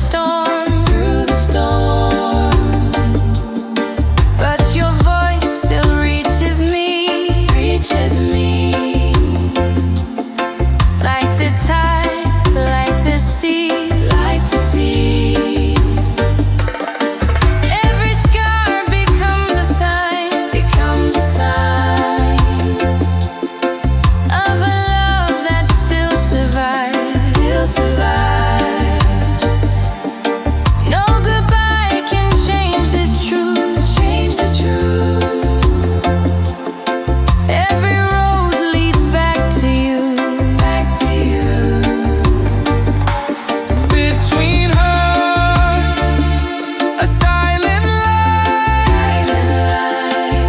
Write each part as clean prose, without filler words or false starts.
storm, but your voice still reaches me, like the tide, like the sea, Every scar becomes a sign of a love that still survives. No goodbye can change this truth. Every road leads back to you. Between hearts, a silent light.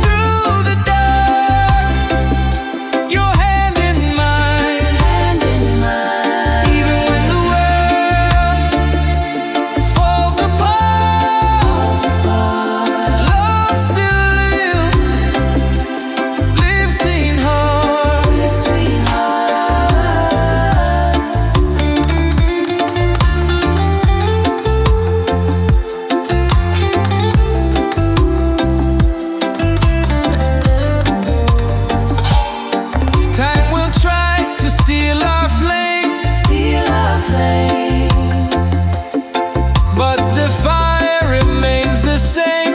Through the dark, your hand in mine. Even when the world falls apart, love still lives between hearts. Time will try to steal our flame, but the fire remains the same.